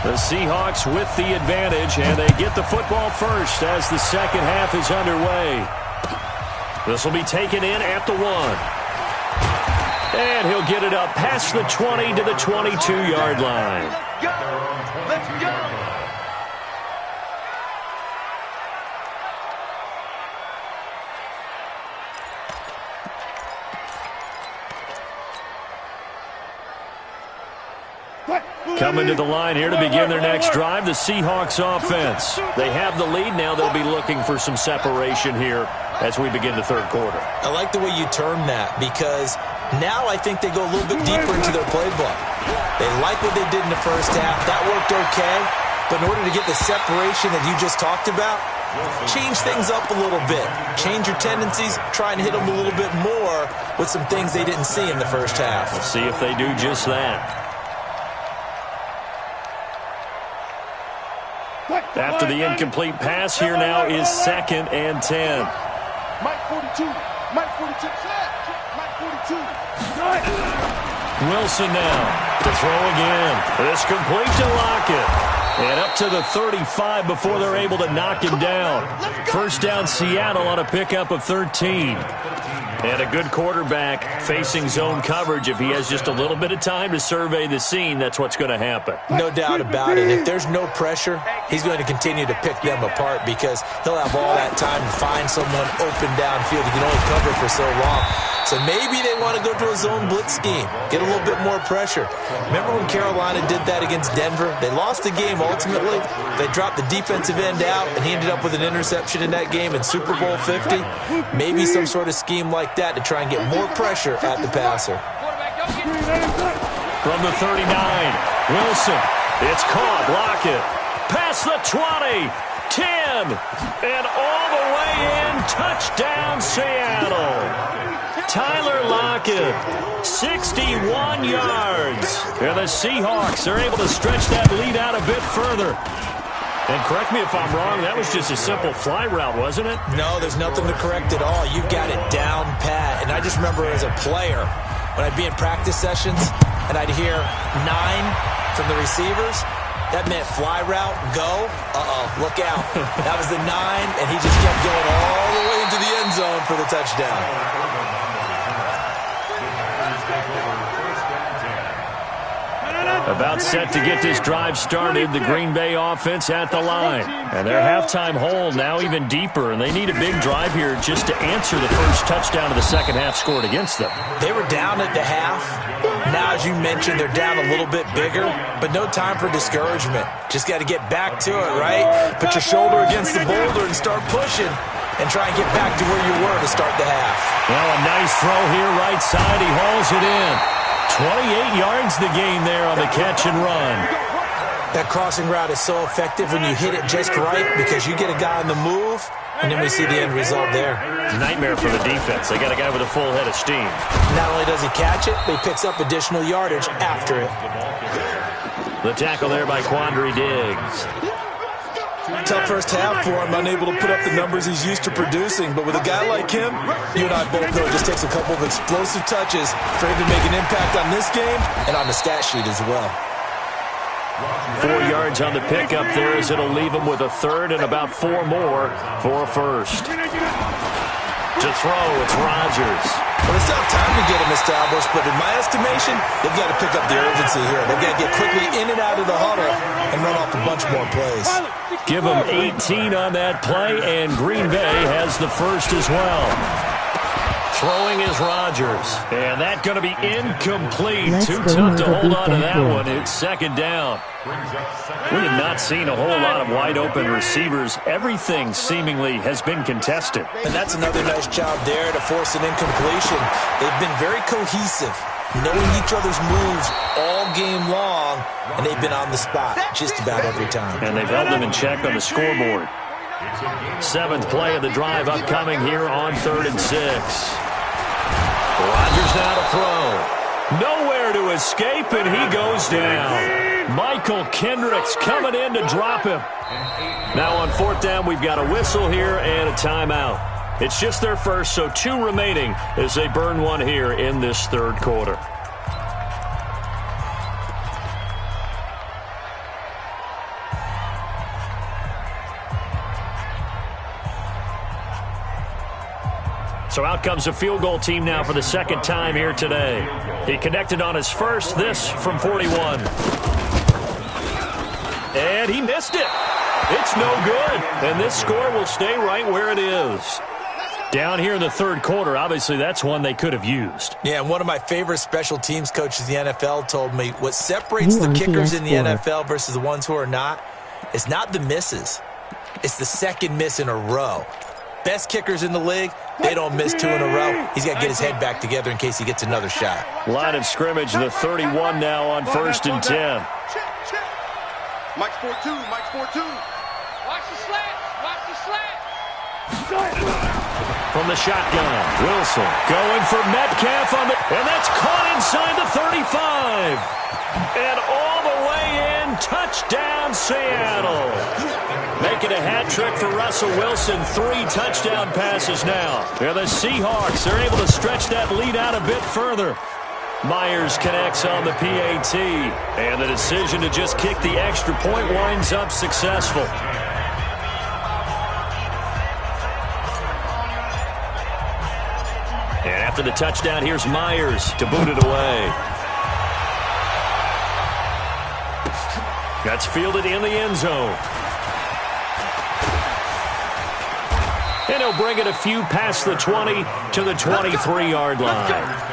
The Seahawks with the advantage, and they get the football first as the second half is underway. This will be taken in at the 1. And he'll get it up past the 20 to the 22-yard line. Let's go! Coming to the line here to begin their next drive, the Seahawks offense. They have the lead now. They'll be looking for some separation here as we begin the third quarter. I like the way you term that because now I think they go a little bit deeper into their playbook. They like what they did in the first half. That worked okay. But in order to get the separation that you just talked about, change things up a little bit. Change your tendencies. Try and hit them a little bit more with some things they didn't see in the first half. We'll see if they do just that. After the incomplete pass, here now is 2nd and 10. Mike 42. Mike 42. Mike 42. Wilson now to throw again. It's complete to Lockett. And up to the 35 before they're able to knock him down. First down Seattle on a pickup of 13. And a good quarterback facing zone coverage. If he has just a little bit of time to survey the scene, that's what's going to happen. No doubt about it. If there's no pressure, he's going to continue to pick them apart because he'll have all that time to find someone open downfield. He can only cover for so long. So maybe they want to go to a zone blitz scheme, get a little bit more pressure. Remember when Carolina did that against Denver? They lost the game ultimately. They dropped the defensive end out, and he ended up with an interception in that game in Super Bowl 50. Maybe some sort of scheme like that to try and get more pressure at the passer. From the 39, Wilson. It's caught. Lockett. Past the 20. 10. And all the way in. Touchdown, Seattle. Tyler Lockett, 61 yards. And the Seahawks are able to stretch that lead out a bit further. And correct me if I'm wrong, that was just a simple fly route, wasn't it? No, there's nothing to correct at all. You've got it down pat. And I just remember as a player, when I'd be in practice sessions and I'd hear 9 from the receivers, that meant fly route, go, look out. That was the 9, and he just kept going all the way into the end zone for the touchdown. About set to get this drive started, the Green Bay offense at the line. And their halftime hole now even deeper, and they need a big drive here just to answer the first touchdown of the second half scored against them. They were down at the half. Now, as you mentioned, they're down a little bit bigger, but no time for discouragement. Just got to get back to it, right? Put your shoulder against the boulder and start pushing and try and get back to where you were to start the half. Well, a nice throw here right side. He hauls it in. 28 yards the gain there on the catch and run. That crossing route is so effective when you hit it just right because you get a guy on the move, and then we see the end result there. Nightmare for the defense. They got a guy with a full head of steam. Not only does he catch it, but he picks up additional yardage after it. The tackle there by Quandre Diggs. Tough first half for him, unable to put up the numbers he's used to producing. But with a guy like him, you and I both know it just takes a couple of explosive touches for him to make an impact on this game and on the stat sheet as well. 4 yards on the pickup there as it'll leave him with a third and about 4 more for a first. To throw, it's Rodgers. Well, it's not time to get him established, but in my estimation, they've got to pick up the urgency here. They've got to get quickly in and out of the huddle and run off a bunch more plays. Give them 18 on that play, and Green Bay has the first as well. Throwing is Rodgers, and that's going to be incomplete. Too tough to hold on to that one. It's second down. We have not seen a whole lot of wide-open receivers. Everything seemingly has been contested. And that's another nice job there to force an incompletion. They've been very cohesive, knowing each other's moves all game long, and they've been on the spot just about every time. And they've held them in check on the scoreboard. 7th play of the drive upcoming here on 3rd and 6. Rodgers now to throw. Nowhere to escape, and he goes down. Michael Kendricks coming in to drop him. Now on 4th down, we've got a whistle here and a timeout. It's just their first, so 2 remaining as they burn one here in this 3rd quarter. So out comes a field goal team now for the second time here today. He connected on his first, this from 41. And he missed it. It's no good. And this score will stay right where it is. Down here in the third quarter, obviously that's one they could have used. Yeah, and one of my favorite special teams coaches in the NFL told me what separates the kickers in the NFL versus the ones who are not is not the misses. It's the second miss in a row. Best kickers in the league, they don't miss 2 in a row. He's got to get his head back together in case he gets another shot. Line of scrimmage, the 31 now on 1st and 10. Mike's 4-2, Mike's 4-2. Watch the slant, watch the slant. From the shotgun, Wilson going for Metcalf on the, and that's caught inside the 35. And all the way in, touchdown Seattle. Making a hat trick for Russell Wilson, 3 touchdown passes now. And the Seahawks are able to stretch that lead out a bit further. Myers connects on the PAT, and the decision to just kick the extra point winds up successful. And after the touchdown, here's Myers to boot it away. That's fielded in the end zone. And he'll bring it a few past the 20 to the 23-yard line.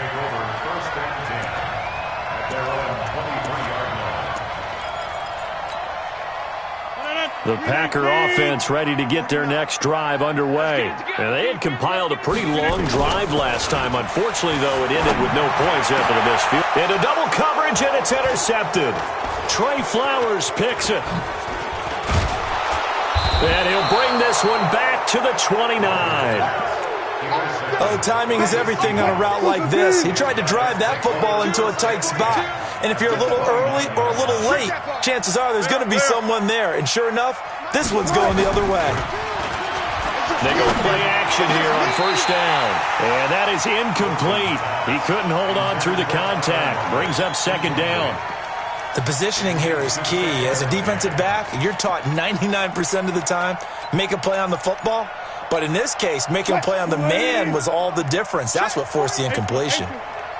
The Packer offense ready to get their next drive underway. And they had compiled a pretty long drive last time. Unfortunately, though, it ended with no points after the missed field. Into double coverage, and it's intercepted. Trey Flowers picks it. And he'll bring this one back to the 29. Oh, timing is everything on a route like this. He tried to drive that football into a tight spot. And if you're a little early or a little late, chances are there's going to be someone there. And sure enough, this one's going the other way. They go play action here on 1st down. And that is incomplete. He couldn't hold on through the contact. Brings up 2nd down. The positioning here is key. As a defensive back, you're taught 99% of the time, make a play on the football. But in this case, making a play on the man was all the difference. That's what forced the incompletion.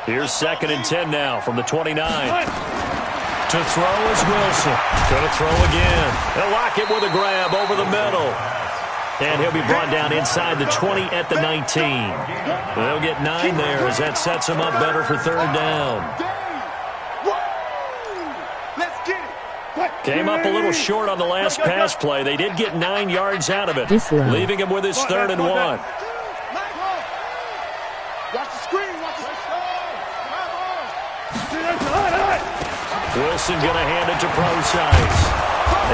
Here's 2nd and 10 now from the 29. To throw is Wilson. Going to throw again. They'll lock it with a grab over the middle. And he'll be brought down inside the 20 at the 19. They'll get 9 there as that sets him up better for 3rd down. Came up a little short on the last pass play. They did get 9 yards out of it, leaving him with his 3rd and 1. Watch the screen, watch the screen. Wilson going to hand it to Procise.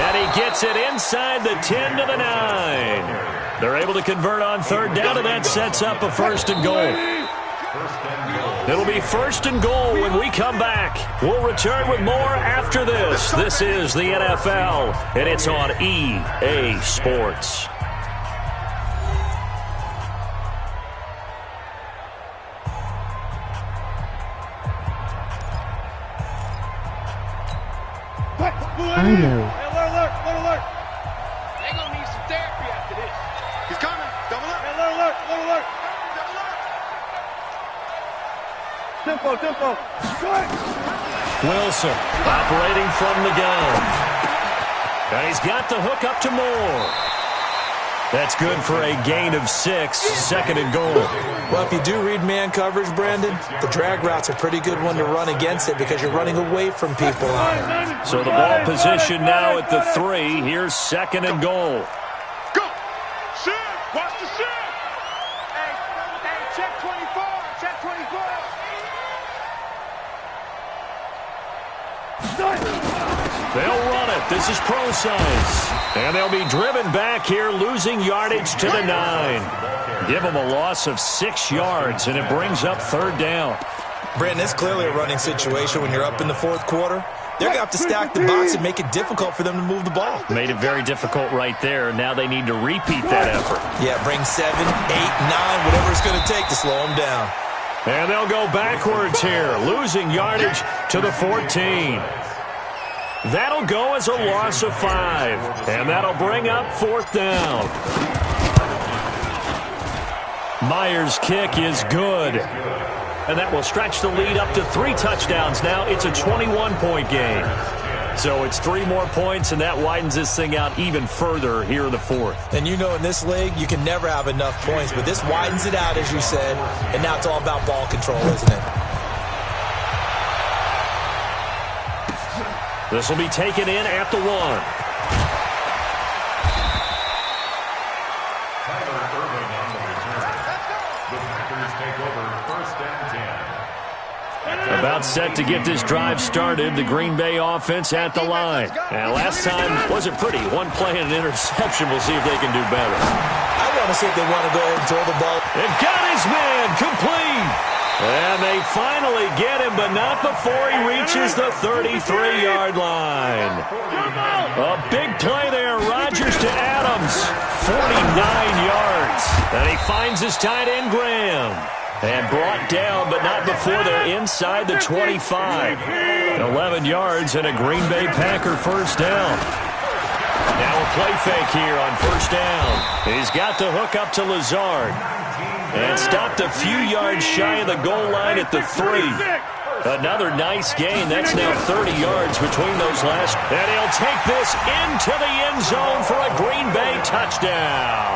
And he gets it inside the 10 to the 9. They're able to convert on 3rd down, and that sets up a 1st and goal. It'll be 1st and goal when we come back. We'll return with more after this. This is the NFL, and it's on EA Sports. I know. Alert. They're going to need some therapy after this. He's coming. Double alert. Alert. Tempo. Wilson operating from the gun. And he's got the hook up to Moore. That's good for a gain of 6, 2nd and goal. Well, if you do read man coverage, Brandon, the drag route's a pretty good one to run against it because you're running away from people on it. So the ball position now at the 3. Here's 2nd and goal. Go. Shit. Watch the shit. Hey, check 24. Check 24. They'll run it. This is Procise. And they'll be driven back here, losing yardage to the 9. Give them a loss of 6 yards, and it brings up 3rd down. Brandon, it's clearly a running situation when you're up in the 4th quarter. They're going to have to stack the box and make it difficult for them to move the ball. Made it very difficult right there. Now they need to repeat that effort. Yeah, bring 7, 8, 9, whatever it's going to take to slow them down. And they'll go backwards here, losing yardage to the 14. That'll go as a loss of 5. And that'll bring up 4th down. Myers' kick is good. And that will stretch the lead up to 3 touchdowns now. It's a 21-point game. So it's 3 more points, and that widens this thing out even further here in the 4th. And you know in this league, you can never have enough points, but this widens it out, as you said, and now it's all about ball control, isn't it? This will be taken in at the 1. About set to get this drive started. The Green Bay offense at the line. And last time wasn't pretty. 1 play and an interception. We'll see if they can do better. I want to see if they want to go ahead and throw the ball. And got his man complete. And they finally get him, but not before he reaches the 33-yard line. A big play there. Rodgers to Adams. 49 yards. And he finds his tight end, Graham. And brought down, but not before they're inside the 25. 11 yards and a Green Bay Packer first down. Now a play fake here on first down. He's got the hook up to Lazard. And stopped a few yards shy of the goal line at the 3. Another nice gain. That's now 30 yards between those last. And he'll take this into the end zone for a Green Bay touchdown.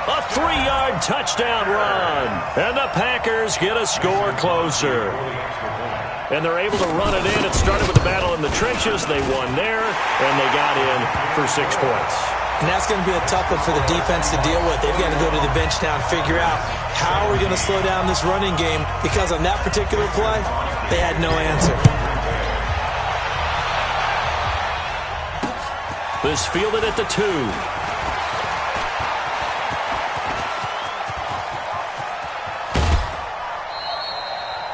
A 3-yard touchdown run. And the Packers get a score closer. And they're able to run it in. It started with a battle in the trenches. They won there, and they got in for 6 points. And that's going to be a tough one for the defense to deal with. They've got to go to the bench now and figure out how are we going to slow down this running game, because on that particular play, they had no answer. This fielded at the 2.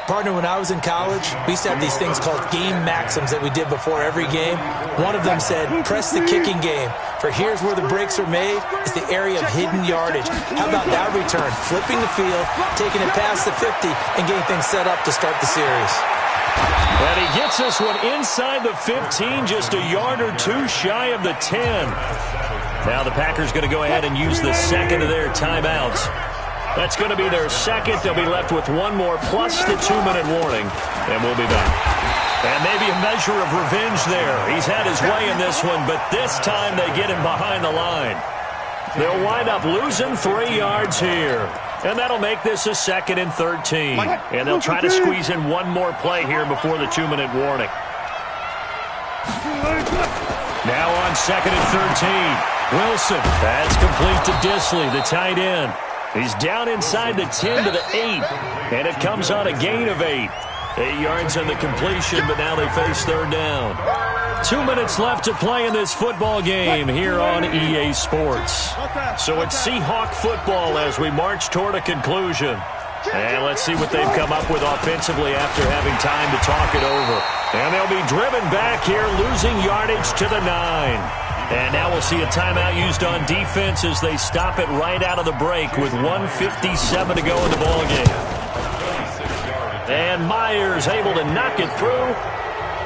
Partner, when I was in college, we used to have these things called game maxims that we did before every game. One of them said, press the kicking game, for here's where the breaks are made, is the area of hidden yardage. How about that return? Flipping the field, taking it past the 50, and getting things set up to start the series. And he gets this one inside the 15, just a yard or 2 shy of the 10. Now the Packers going to go ahead and use the second of their timeouts. That's going to be their second. They'll be left with 1 more plus the 2-minute warning, and we'll be back. And maybe a measure of revenge there. He's had his way in this one, but this time they get him behind the line. They'll wind up losing 3 yards here, and that'll make this a 2nd and 13. And they'll try to squeeze in 1 more play here before the 2-minute warning. Now on 2nd and 13. Wilson. That's complete to Disley, the tight end. He's down inside the 10 to the 8, and it comes on a gain of 8. 8 yards on the completion, but now they face 3rd down. 2 minutes left to play in this football game here on EA Sports. So it's Seahawk football as we march toward a conclusion. And let's see what they've come up with offensively after having time to talk it over. And they'll be driven back here, losing yardage to the 9. And now we'll see a timeout used on defense as they stop it right out of the break with 1:57 to go in the ballgame. And Myers able to knock it through,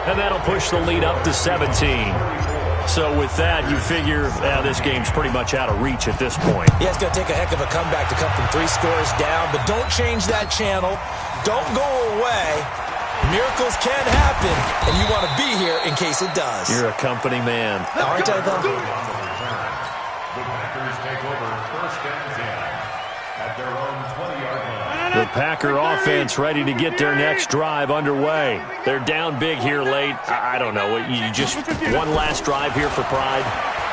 and that'll push the lead up to 17. So with that, you figure this game's pretty much out of reach at this point. Yeah, it's going to take a heck of a comeback to come from 3 scores down, but don't change that channel. Don't go away. Miracles can happen, and you want to be here in case it does. You're a company man. Aren't I, though? The Packers take over 1st and 10 at their own 20-yard line. The Packer offense ready to get their next drive underway. They're down big here late. I don't know. You just one last drive here for pride.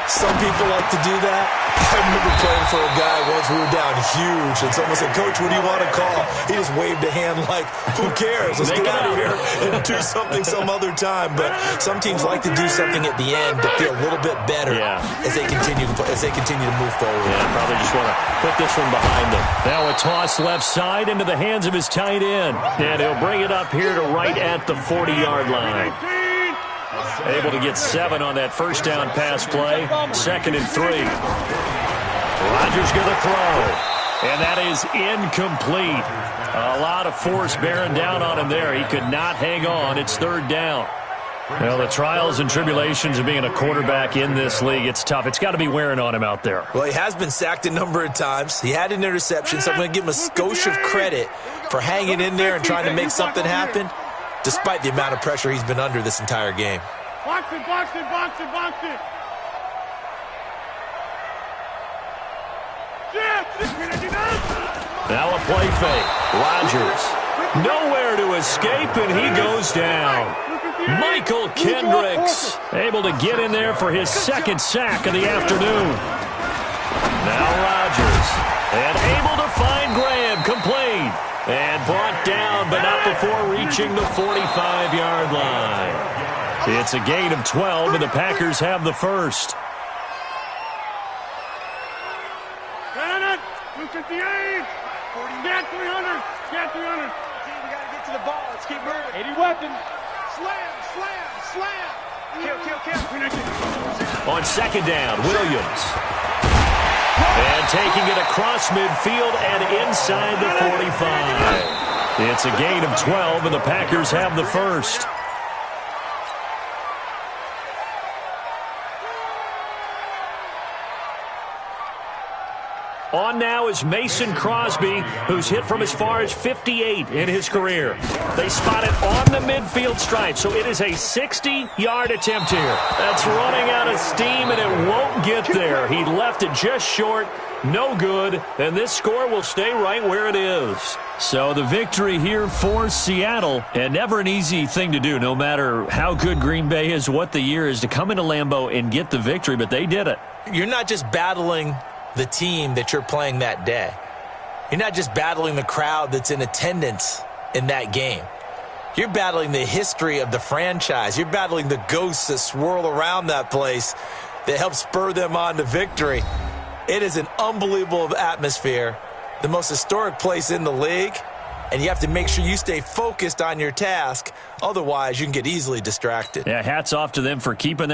Some people like to do that. I remember playing for a guy once. We were down huge, and someone said, "Coach, what do you want to call?" He just waved a hand like, "Who cares? Let's get out of here and do something some other time." But some teams like to do something at the end to feel a little bit better as they continue to move forward. Yeah, probably just want to put this one behind them. Now a toss left side into the hands of his tight end, and he'll bring it up here to right at the 40-yard line. Able to get 7 on that first down pass play. 2nd and 3. Rodgers going to throw. And that is incomplete. A lot of force bearing down on him there. He could not hang on. It's 3rd down. Well, the trials and tribulations of being a quarterback in this league, it's tough. It's got to be wearing on him out there. Well, he has been sacked a number of times. He had an interception, so I'm going to give him a skosh of credit for hanging in there and trying to make something happen, despite the amount of pressure he's been under this entire game. Box it, box it, box it, box it. Now a play fake. Rodgers. Nowhere to escape, and he goes down. Michael Kendricks able to get in there for his second sack of the afternoon. Now Rodgers. And able to find Graham. Complete. And brought down, but not before reaching the 45-yard line. It's a gain of 12, and the Packers have the first. 258. Get 300. Get 300. We got to get to the ball. Let's keep moving. 80 weapons. Slam, slam, slam. Kill. On second down, Williams. And taking it across midfield and inside the 45. It's a gain of 12, and the Packers have the first. On now is Mason Crosby, who's hit from as far as 58 in his career. They spot it on the midfield stripe, so it is a 60-yard attempt here. That's running out of steam, and it won't get there. He left it just short, no good, and this score will stay right where it is. So the victory here for Seattle, and never an easy thing to do, no matter how good Green Bay is, what the year is, to come into Lambeau and get the victory, but they did it. You're not just battling the team that you're playing that day. You're not just battling the crowd that's in attendance in that game. You're battling the history of the franchise. You're battling the ghosts that swirl around that place that help spur them on to victory. It is an unbelievable atmosphere, the most historic place in the league, and you have to make sure you stay focused on your task. Otherwise, you can get easily distracted. Yeah, hats off to them for keeping that.